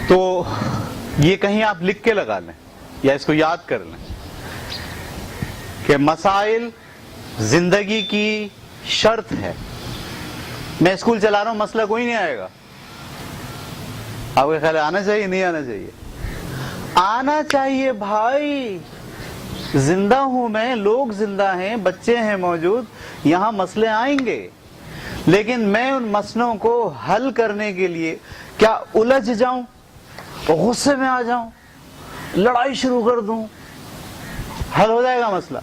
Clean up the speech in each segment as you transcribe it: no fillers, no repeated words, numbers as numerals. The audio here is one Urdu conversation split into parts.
تو یہ کہیں آپ لکھ کے لگا لیں یا اس کو یاد کر لیں کہ مسائل زندگی کی شرط ہے. میں اسکول چلا رہا ہوں، مسئلہ کوئی نہیں آئے گا. آپ کو خیال ہے آنا چاہیے نہیں آنا چاہیے؟ آنا چاہیے بھائی. زندہ ہوں میں، لوگ زندہ ہیں، بچے ہیں موجود، یہاں مسئلے آئیں گے، لیکن میں ان مسئلوں کو حل کرنے کے لیے کیا الجھ جاؤں، غصے میں آ جاؤں، لڑائی شروع کر دوں؟ حل ہو جائے گا مسئلہ.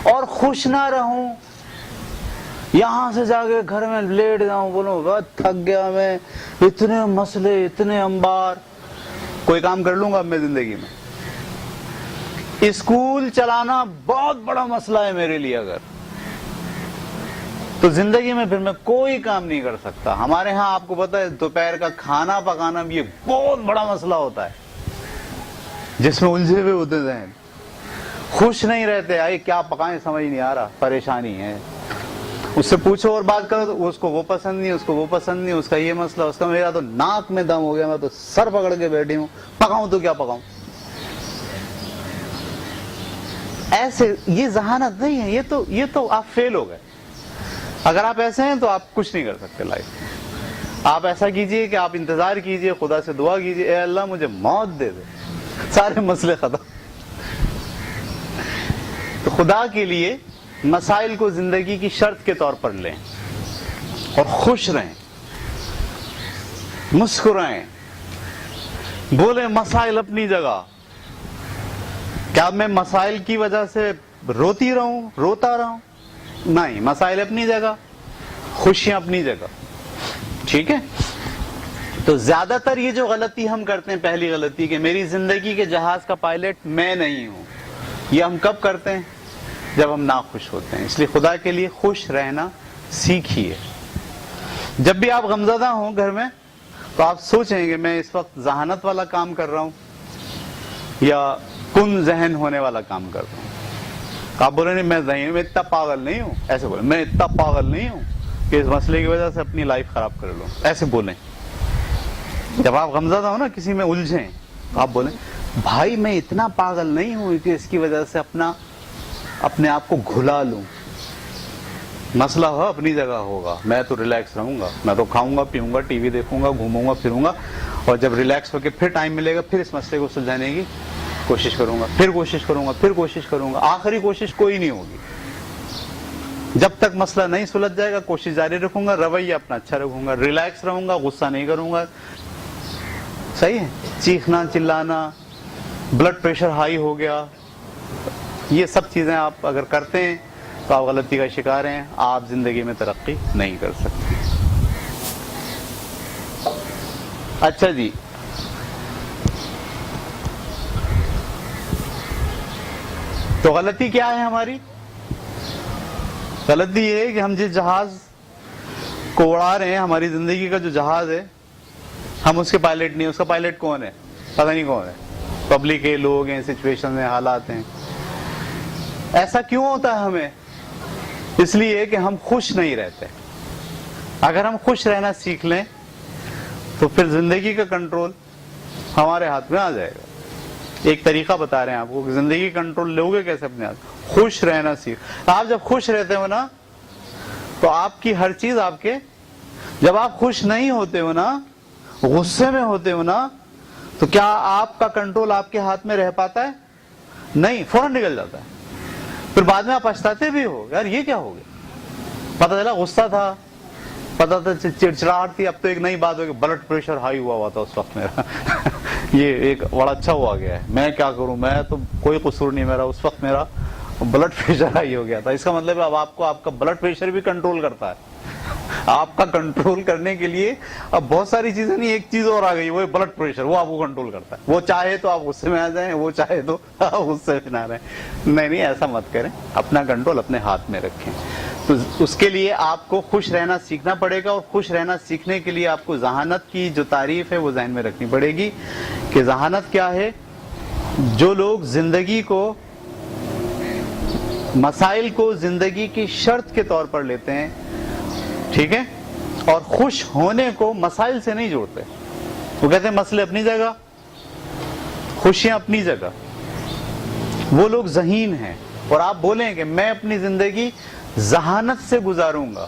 اور خوش نہ رہوں، یہاں سے جا کے گھر میں لیٹ جاؤں، بولوں بہت تھک گیا میں، اتنے مسئلے، اتنے انبار. کوئی کام کر لوں گا اب میں زندگی میں؟ اسکول چلانا بہت بڑا مسئلہ ہے میرے لیے اگر، تو زندگی میں پھر میں کوئی کام نہیں کر سکتا. ہمارے ہاں آپ کو پتا ہے دوپہر کا کھانا پکانا بھی ایک بہت بڑا مسئلہ ہوتا ہے جس میں الجھے ہوئے ہوتے ذہن، خوش نہیں رہتے. آئے کیا پکائیں سمجھ نہیں آ رہا، پریشانی ہے. اس سے پوچھو اور بات کرو تو اس کو وہ پسند نہیں، اس کو وہ پسند نہیں، اس کا یہ مسئلہ، اس کا میرا تو ناک میں دم ہو گیا، میں تو سر پکڑ کے بیٹھی ہوں، پکاؤں تو کیا پکاؤں. ایسے یہ ذہانت نہیں ہے. یہ تو آپ فیل ہو گئے. اگر آپ ایسے ہیں تو آپ کچھ نہیں کر سکتے لائف میں. آپ ایسا کیجئے کہ آپ انتظار کیجئے، خدا سے دعا کیجئے، اے اللہ مجھے موت دے دے، سارے مسئلے ختم. تو خدا کے لیے مسائل کو زندگی کی شرط کے طور پر لیں اور خوش رہیں، مسکرائیں، بولیں مسائل اپنی جگہ. کیا میں مسائل کی وجہ سے روتی رہوں، روتا رہوں؟ نہیں، مسائل اپنی جگہ، خوشیاں اپنی جگہ. ٹھیک ہے؟ تو زیادہ تر یہ جو غلطی ہم کرتے ہیں، پہلی غلطی کہ میری زندگی کے جہاز کا پائلٹ میں نہیں ہوں، یہ ہم کب کرتے ہیں؟ جب ہم ناخوش ہوتے ہیں. اس لیے خدا کے لیے خوش رہنا سیکھیے. جب بھی آپ غمزدہ ہوں گھر میں تو آپ سوچیں کہ میں اس وقت ذہانت والا کام کر رہا ہوں یا کن ذہن ہونے والا کام کر رہا ہوں. آپ بولیں نہیں میں ذہین، میں اتنا پاگل نہیں ہوں. ایسے بولیں میں اتنا پاگل نہیں ہوں کہ اس مسئلے کی وجہ سے اپنی لائف خراب کر لوں. ایسے بولیں. جب آپ غمزدہ ہو نا، کسی میں الجھیں، تو آپ بولیں بھائی میں اتنا پاگل نہیں ہوں کہ اس کی وجہ سے اپنے آپ کو گھلا لوں. مسئلہ ہو اپنی جگہ ہوگا، میں تو ریلیکس رہوں گا، میں تو کھاؤں گا، پیوں گا، ٹی وی دیکھوں گا، گھوموں گا، پھروں گا، اور جب ریلیکس ہو کے پھر ٹائم ملے گا پھر اس مسئلے کو سلجھانے کی کوشش کروں گا، پھر کوشش کروں گا، پھر کوشش کروں گا. آخری کوشش کوئی نہیں ہوگی. جب تک مسئلہ نہیں سلجھ جائے گا کوشش جاری رکھوں گا، رویہ اپنا اچھا رکھوں گا، ریلیکس رہوں گا، غصہ نہیں کروں گا. صحیح ہے؟ چیخنا، چلانا، بلڈ پریشر ہائی ہو گیا، یہ سب چیزیں آپ اگر کرتے ہیں تو آپ غلطی کا شکار ہیں. آپ زندگی میں ترقی نہیں کر سکتے. اچھا جی، تو غلطی کیا ہے ہماری؟ غلطی یہ ہے کہ ہم جس جہاز کو اڑا رہے ہیں، ہماری زندگی کا جو جہاز ہے، ہم اس کے پائلٹ نہیں. اس کا پائلٹ کون ہے؟ پتہ نہیں کون ہے. پبلک ہے، لوگ ہیں، سچویشن ہیں، حالات ہیں. ایسا کیوں ہوتا ہے ہمیں؟ اس لیے کہ ہم خوش نہیں رہتے. اگر ہم خوش رہنا سیکھ لیں تو پھر زندگی کا کنٹرول ہمارے ہاتھ میں آ جائے گا. ایک طریقہ بتا رہے ہیں آپ کو کہ زندگی کنٹرول لوگے کیسے اپنے ہاتھ. خوش رہنا سیکھ. آپ جب خوش رہتے ہو نا تو آپ کی ہر چیز آپ کے، جب آپ خوش نہیں ہوتے ہو نا، غصے میں ہوتے ہو نا، تو کیا آپ کا کنٹرول آپ کے ہاتھ میں رہ پاتا ہے؟ نہیں، فوراً نکل جاتا ہے. پھر بعد میں آپ پچھتاتے بھی ہو، یار یہ کیا ہو گیا. پتہ چلا غصہ تھا، پتہ تھا چڑچڑاہٹ تھی، اب تو ایک نئی بات ہو گئی، بلڈ پریشر ہائی ہوا تھا اس وقت میرا. یہ ایک بڑا اچھا ہوا گیا ہے. میں کیا کروں، میں تو کوئی قصور نہیں میرا، اس وقت میرا بلڈ پریشر ہائی ہو گیا تھا. اس کا مطلب اب آپ کو آپ کا بلڈ پریشر بھی کنٹرول کرتا ہے. آپ کا کنٹرول کرنے کے لیے اب بہت ساری چیزیں نہیں، ایک چیز اور آ گئی، وہ بلڈ پریشر، وہ آپ کو کنٹرول کرتا ہے. وہ چاہے تو آپ غصے میں آ جائیں، وہ چاہے تو غصے میں نہ رہیں. نہیں، ایسا مت کریں. اپنا کنٹرول اپنے ہاتھ میں رکھیں. تو اس کے لیے آپ کو خوش رہنا سیکھنا پڑے گا، اور خوش رہنا سیکھنے کے لیے آپ کو ذہانت کی جو تعریف ہے وہ ذہن میں رکھنی پڑے گی کہ ذہانت کیا ہے. جو لوگ زندگی کو، مسائل کو زندگی کی شرط کے طور پر لیتے ہیں، ٹھیک ہے، اور خوش ہونے کو مسائل سے نہیں جوڑتے. وہ کہتے ہیں مسئلے اپنی جگہ، خوشیاں اپنی جگہ. وہ لوگ ذہین ہیں. اور آپ بولیں کہ میں اپنی زندگی ذہانت سے گزاروں گا،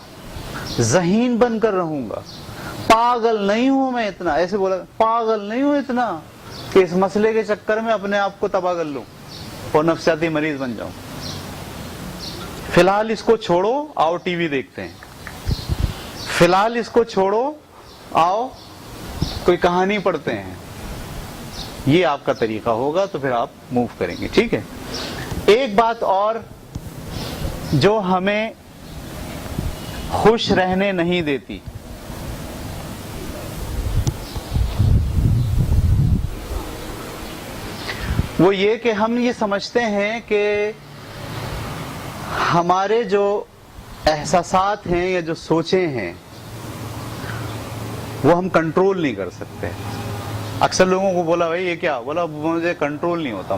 ذہین بن کر رہوں گا، پاگل نہیں ہوں میں اتنا، ایسے بولا پاگل نہیں ہوں اتنا کہ اس مسئلے کے چکر میں اپنے آپ کو تباہ کر لوں اور نفسیاتی مریض بن جاؤں. فی الحال اس کو چھوڑو، آؤ ٹی وی دیکھتے ہیں. فی الحال اس کو چھوڑو، آؤ کوئی کہانی پڑھتے ہیں. یہ آپ کا طریقہ ہوگا تو پھر آپ موو کریں گے. ٹھیک ہے. ایک بات اور جو ہمیں خوش رہنے نہیں دیتی، وہ یہ کہ ہم یہ سمجھتے ہیں کہ ہمارے جو احساسات ہیں یا جو سوچیں ہیں وہ ہم کنٹرول نہیں کر سکتے. اکثر لوگوں کو بولا بھائی یہ کیا، بولا مجھے کنٹرول نہیں ہوتا،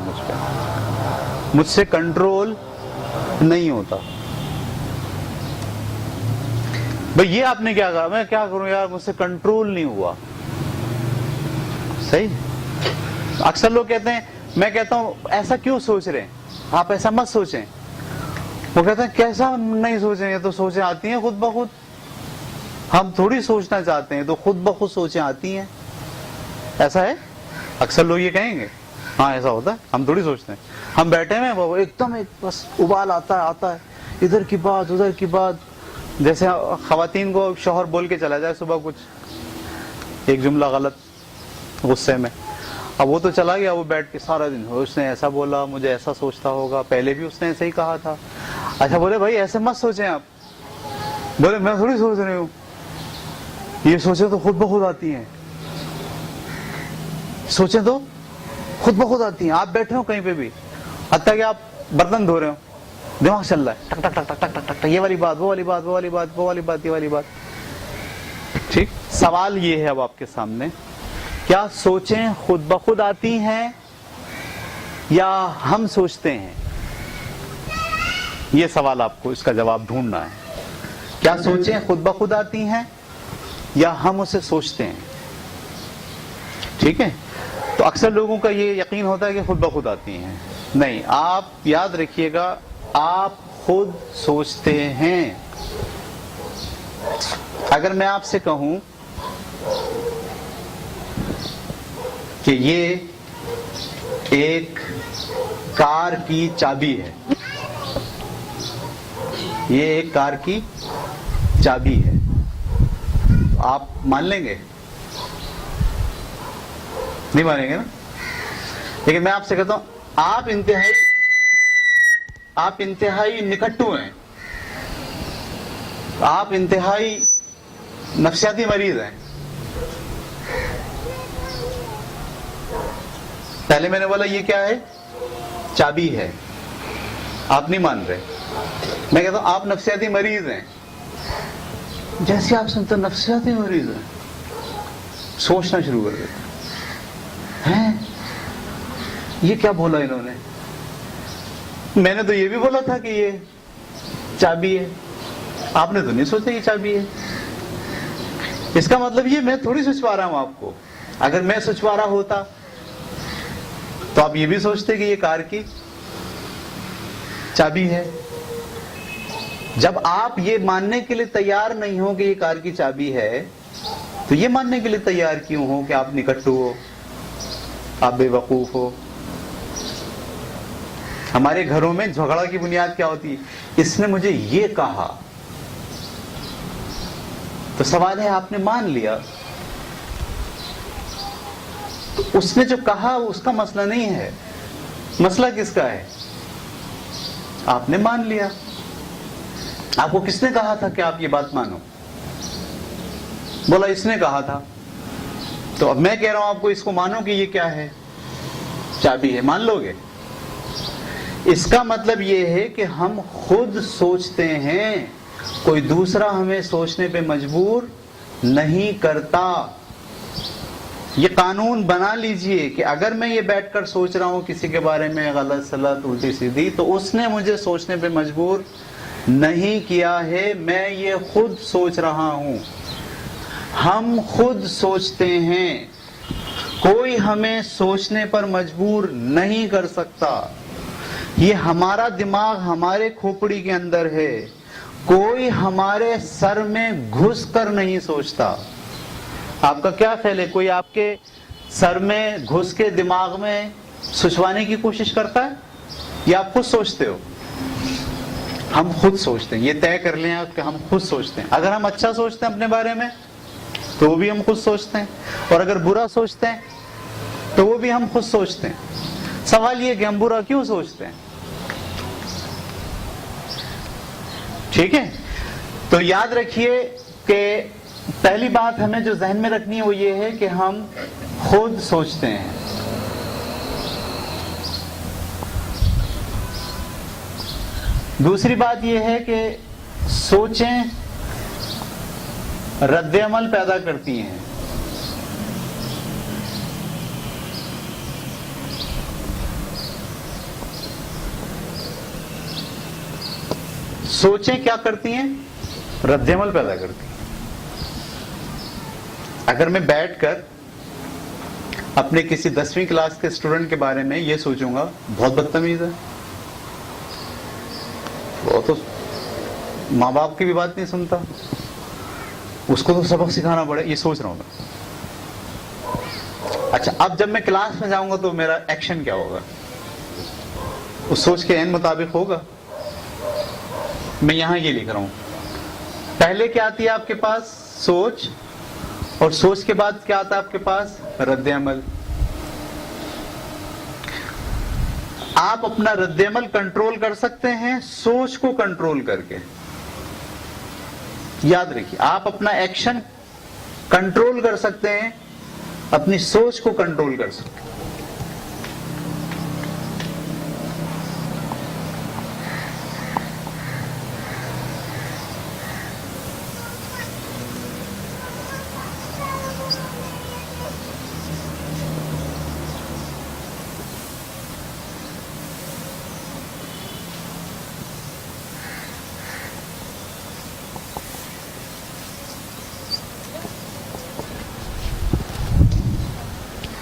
مجھ سے کنٹرول نہیں ہوتا. بھائی یہ آپ نے کیا کہا، میں کیا کروں یار، مجھ سے کنٹرول نہیں ہوا. صحیح. اکثر لوگ کہتے ہیں، میں کہتا ہوں ایسا کیوں سوچ رہے ہیں، آپ ایسا مت سوچیں. وہ کہتے ہیں کیسا نہیں سوچیں، یہ تو سوچیں آتی ہیں خود بخود، ہم تھوڑی سوچنا چاہتے ہیں، تو خود بخود سوچیں آتی ہیں. ایسا ہے. اکثر لوگ یہ کہیں گے ہاں ایسا ہوتا ہے، ہم تھوڑی سوچتے ہیں. ہم بیٹھے ہوئے ہیں ایک دم بس ابال آتا ہے ادھر کی بات ادھر کی بات. جیسے خواتین کو شوہر بول کے چلا جائے صبح کچھ ایک جملہ غلط غصے میں، اب وہ تو چلا گیا، وہ بیٹھ کے سارا دن اس نے ایسا بولا، مجھے ایسا سوچتا ہوگا، پہلے بھی اس نے ایسا ہی کہا تھا. اچھا بولے بھائی ایسے مت سوچیں آپ. بولے میں تھوڑی سوچ رہی ہوں، یہ سوچیں تو خود بخود آتی ہیں، سوچیں تو خود بخود آتی ہیں. آپ بیٹھے ہو کہیں پہ بھی، حتیٰ کہ آپ برتن دھو رہے ہو، دماغ چل رہا ہے ٹک ٹک ٹک ٹک ٹک ٹک ٹک، یہ والی بات، وہ والی بات، وہ والی بات، وہ والی بات، یہ والی بات. ٹھیک. سوال یہ ہے اب آپ کے سامنے، کیا سوچیں خود بخود آتی ہیں یا ہم سوچتے ہیں؟ یہ سوال آپ کو اس کا جواب ڈھونڈنا ہے. کیا سوچیں خود بخود آتی ہیں یا ہم اسے سوچتے ہیں؟ ٹھیک ہے. تو اکثر لوگوں کا یہ یقین ہوتا ہے کہ خود بخود آتی ہیں. نہیں، آپ یاد رکھیے گا، آپ خود سوچتے ہیں. اگر میں آپ سے کہوں کہ یہ ایک کار کی چابی ہے، یہ ایک کار کی چابی ہے، آپ مان لیں گے؟ نہیں مانیں گے نا. لیکن میں آپ سے کہتا ہوں آپ انتہائی نکھٹو ہیں، آپ انتہائی نفسیاتی مریض ہیں. پہلے میں نے بولا یہ کیا ہے، چابی ہے، آپ نہیں مان رہے. میں کہتا ہوں آپ نفسیاتی مریض ہیں. جیسے آپ سنتے نفسیاتی مریض ہیں، سوچنا شروع کر دیتے ہیں یہ کیا بولا انہوں نے، میں نے تو یہ بھی بولا تھا کہ یہ چابی ہے، آپ نے تو نہیں سوچا یہ چابی ہے. اس کا مطلب یہ میں تھوڑی سوچوا رہا ہوں آپ کو. اگر میں سوچوا رہا ہوتا تو آپ یہ بھی سوچتے کہ یہ کار کی چابی ہے. جب آپ یہ ماننے کے لیے تیار نہیں ہو کہ یہ کار کی چابی ہے تو یہ ماننے کے لیے تیار کیوں ہو کہ آپ نکٹو ہو، آپ بے وقوف ہو. ہمارے گھروں میں جھگڑا کی بنیاد کیا ہوتی ہے، اس نے مجھے یہ کہا. تو سوال ہے آپ نے مان لیا، تو اس نے جو کہا اس کا مسئلہ نہیں ہے، مسئلہ کس کا ہے؟ آپ نے مان لیا. آپ کو کس نے کہا تھا کہ آپ یہ بات مانو؟ بولا اس نے کہا تھا. تو اب میں کہہ رہا ہوں آپ کو اس کو مانو کہ یہ کیا ہے، چابی ہے. مان لو گے؟ اس کا مطلب یہ ہے کہ ہم خود سوچتے ہیں، کوئی دوسرا ہمیں سوچنے پہ مجبور نہیں کرتا. یہ قانون بنا لیجئے کہ اگر میں یہ بیٹھ کر سوچ رہا ہوں کسی کے بارے میں غلط سلط الٹی سیدھی، تو اس نے مجھے سوچنے پہ مجبور نہیں کیا ہے، میں یہ خود سوچ رہا ہوں. ہم خود سوچتے ہیں. کوئی ہمیں سوچنے پر مجبور نہیں کر سکتا. یہ ہمارا دماغ ہمارے کھوپڑی کے اندر ہے. کوئی ہمارے سر میں گھس کر نہیں سوچتا. آپ کا کیا خیال ہے؟ کوئی آپ کے سر میں گھس کے دماغ میں سوچوانے کی کوشش کرتا ہے یا آپ خود سوچتے ہو؟ ہم خود سوچتے ہیں. یہ طے کر لیں آپ کہ ہم خود سوچتے ہیں. اگر ہم اچھا سوچتے ہیں اپنے بارے میں تو وہ بھی ہم خود سوچتے ہیں, اور اگر برا سوچتے ہیں تو وہ بھی ہم خود سوچتے ہیں. سوال یہ کہ ہم برا کیوں سوچتے ہیں؟ ٹھیک ہے, تو یاد رکھیے کہ پہلی بات ہمیں جو ذہن میں رکھنی ہے وہ یہ ہے کہ ہم خود سوچتے ہیں. دوسری بات یہ ہے کہ سوچیں رد عمل پیدا کرتی ہیں. سوچیں کیا کرتی ہیں؟ رد عمل پیدا کرتی ہیں. اگر میں بیٹھ کر اپنے کسی 10ویں کلاس کے اسٹوڈنٹ کے بارے میں یہ سوچوں گا بہت بدتمیز ہے, وہ تو ماں باپ کی بھی بات نہیں سنتا, اس کو تو سبق سکھانا پڑے, یہ سوچ رہا ہوں میں. اچھا, اب جب میں کلاس میں جاؤں گا تو میرا ایکشن کیا ہوگا؟ اس سوچ کے عین مطابق ہوگا. میں یہاں یہ لکھ رہا ہوں, پہلے کیا آتی ہے آپ کے پاس؟ سوچ, اور سوچ کے بعد کیا آتا ہے آپ کے پاس؟ رد عمل. آپ اپنا رد عمل کنٹرول کر سکتے ہیں سوچ کو کنٹرول کر کے. یاد رکھیے, آپ اپنا ایکشن کنٹرول کر سکتے ہیں, اپنی سوچ کو کنٹرول کر سکتے ہیں.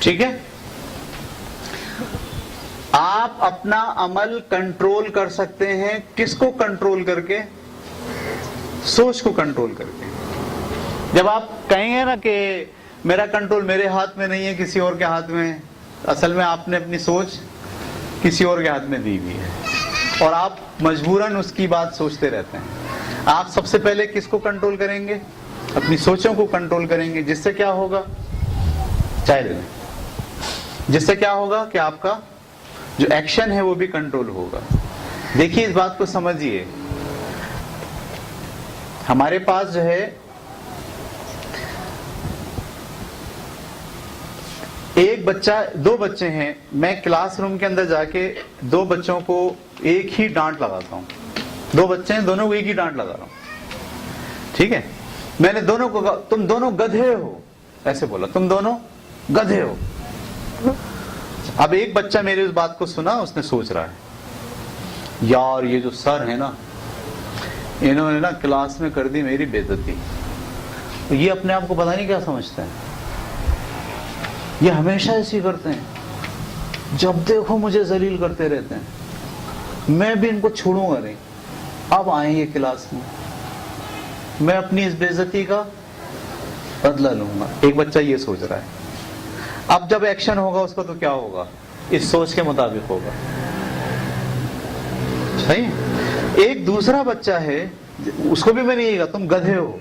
ٹھیک ہے, آپ اپنا عمل کنٹرول کر سکتے ہیں. کس کو کنٹرول کر کے؟ سوچ کو کنٹرول کر کے. جب آپ کہیں گے نا کہ میرا کنٹرول میرے ہاتھ میں نہیں ہے, کسی اور کے ہاتھ میں, اصل میں آپ نے اپنی سوچ کسی اور کے ہاتھ میں دی ہوئی ہے, اور آپ مجبوراً اس کی بات سوچتے رہتے ہیں. آپ سب سے پہلے کس کو کنٹرول کریں گے؟ اپنی سوچوں کو کنٹرول کریں گے, جس سے کیا ہوگا؟ چائے لے لیں. جس سے کیا ہوگا کہ آپ کا جو ایکشن ہے وہ بھی کنٹرول ہوگا. دیکھیے اس بات کو سمجھیے, ہمارے پاس جو ہے ایک بچہ, 2 بچے ہیں, میں کلاس روم کے اندر جا کے 2 بچوں کو ایک ہی ڈانٹ لگاتا ہوں. 2 بچے ہیں, دونوں کو ایک ہی ڈانٹ لگا رہا ہوں. ٹھیک ہے, میں نے دونوں کو کہا تم دونوں گدھے ہو, ایسے بولا, تم دونوں گدھے ہو. اب ایک بچہ میری اس بات کو سنا, اس نے سوچ رہا ہے یار یہ جو سر ہے نا, انہوں نے نا کلاس میں کر دی میری بے عزتی. یہ اپنے آپ کو پتہ نہیں کیا سمجھتے ہیں, یہ ہمیشہ ایسی کرتے ہیں, جب دیکھو مجھے ذلیل کرتے رہتے ہیں, میں بھی ان کو چھوڑوں گا نہیں. اب آئیں یہ کلاس میں اپنی اس بے عزتی کا بدلہ لوں گا. ایک بچہ یہ سوچ رہا ہے. اب جب ایکشن ہوگا اس کا تو کیا ہوگا؟ اس سوچ کے مطابق ہوگا. صحیح. ایک دوسرا بچہ ہے, اس کو بھی میں نے یہ کہا تم گدھے ہو.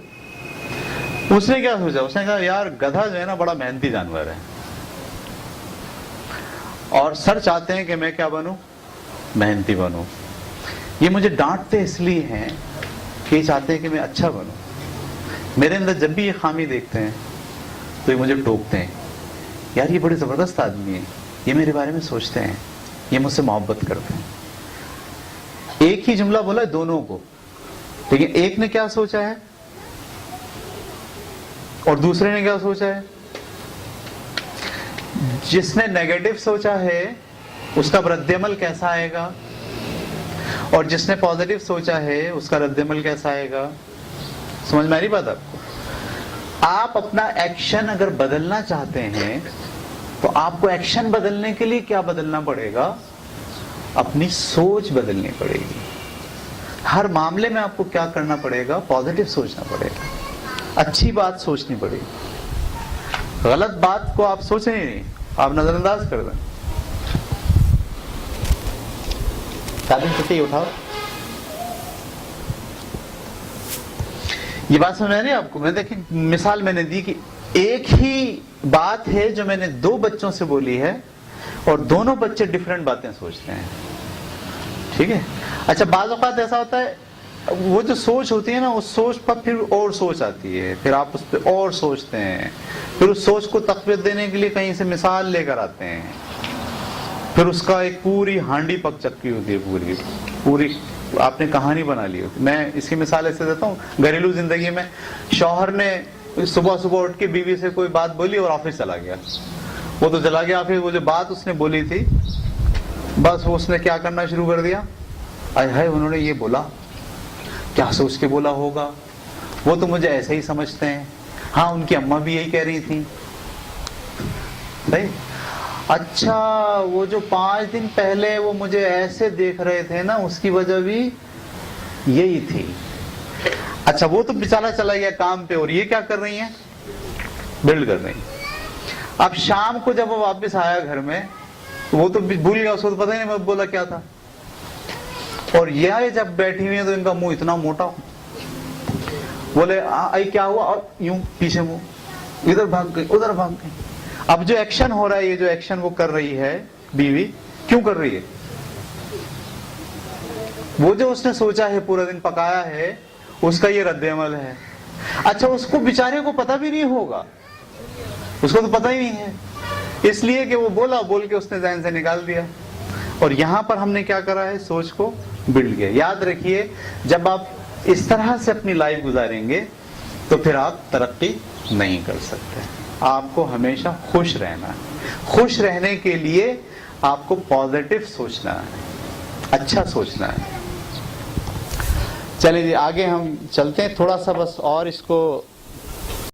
اس نے کیا سوچا؟ اس نے کہا یار گدھا جو ہے نا بڑا محنتی جانور ہے, اور سر چاہتے ہیں کہ میں کیا بنوں؟ محنتی بنوں. یہ مجھے ڈانٹتے اس لیے ہیں کہ یہ چاہتے ہیں کہ میں اچھا بنوں. میرے اندر جب بھی یہ خامی دیکھتے ہیں تو یہ مجھے ٹوکتے ہیں, یار یہ بڑے زبردست آدمی ہے, یہ میرے بارے میں سوچتے ہیں, یہ مجھ سے محبت کرتے ہیں. ایک ہی جملہ بولا ہے دونوں کو, لیکن ایک نے کیا سوچا ہے اور دوسرے نے کیا سوچا ہے. جس نے نیگیٹو سوچا ہے اس کا رد عمل کیسا آئے گا, اور جس نے پازیٹو سوچا ہے اس کا رد عمل کیسا آئے گا. سمجھ میں آ رہی بات آپ کو؟ آپ اپنا ایکشن اگر بدلنا چاہتے ہیں تو آپ کو ایکشن بدلنے کے لیے کیا بدلنا پڑے گا؟ اپنی سوچ بدلنی پڑے گی. ہر معاملے میں آپ کو کیا کرنا پڑے گا؟ پازیٹو سوچنا پڑے گا، اچھی بات سوچنی پڑے گی. غلط بات کو آپ سوچیں ہی نہیں، آپ نظر انداز کر دیں. تعلیم چھٹی اٹھاؤ. یہ بات سمجھ رہے ہیں آپ کو؟ میں دیکھیں مثال میں نے دی کہ ایک ہی بات ہے جو میں نے 2 بچوں سے بولی ہے اور دونوں بچے ڈفرینٹ باتیں سوچتے ہیں. ٹھیک ہے. اچھا بعض اوقات ایسا ہوتا ہے وہ جو سوچ ہوتی ہے نا، اس سوچ پر پھر اور سوچ آتی ہے، پھر آپ اس پہ اور سوچتے ہیں، پھر اس سوچ کو تقویت دینے کے لیے کہیں سے مثال لے کر آتے ہیں، پھر اس کا ایک پوری ہانڈی پک چکی ہوتی ہے، پوری آپ نے کہانی بنا لی ہوتی. میں اس کی مثال ایسے دیتا ہوں، گھریلو زندگی میں شوہر نے صبح صبح اٹھ کے بیوی سے کوئی بات بولی اور آفس چلا گیا. وہ تو چلا گیا، پھر وہ جو بات اس نے بولی تھی بس وہ اس نے کیا کرنا شروع کر دیا، آئے ہائے انہوں نے یہ بولا، کیا سوچ کے بولا ہوگا، وہ تو مجھے ایسے ہی سمجھتے ہیں، ہاں ان کی اماں بھی یہی کہہ رہی تھی. صحیح. اچھا وہ جو 5 دن پہلے وہ مجھے ایسے دیکھ رہے تھے نا، اس کی وجہ بھی یہی تھی. اچھا وہ تو بیچارہ چلا گیا کام پہ اور یہ کیا کر رہی ہیں؟ بلڈ کر رہی ہیں. اب شام کو جب وہ واپس آیا گھر میں، وہ تو بھول گیا، اس کو تو پتہ ہی نہیں میں بولا کیا تھا. اور یہ جب بیٹھی ہوئی ہیں تو ان کا منہ اتنا موٹا، بولے کیا ہوا، اور یوں پیچھے منہ، ادھر بھاگ گئی ادھر بھاگ گئی. اب جو ایکشن ہو رہا ہے، یہ جو ایکشن وہ کر رہی ہے بیوی، کیوں کر رہی ہے؟ وہ جو اس نے سوچا ہے، پورا دن پکایا ہے، اس کا یہ رد عمل ہے. اچھا اس کو بیچارے کو پتہ بھی نہیں ہوگا، اس کو تو پتہ ہی نہیں ہے، اس لیے کہ وہ بول کے اس نے ذہن سے نکال دیا. اور یہاں پر ہم نے کیا کرا ہے؟ سوچ کو بلڈ کیا. یاد رکھیے جب آپ اس طرح سے اپنی لائف گزاریں گے تو پھر آپ ترقی نہیں کر سکتے. آپ کو ہمیشہ خوش رہنا ہے. خوش رہنے کے لیے آپ کو پازیٹو سوچنا ہے، اچھا سوچنا ہے. چلیں جی آگے ہم چلتے ہیں، تھوڑا سا بس اور اس کو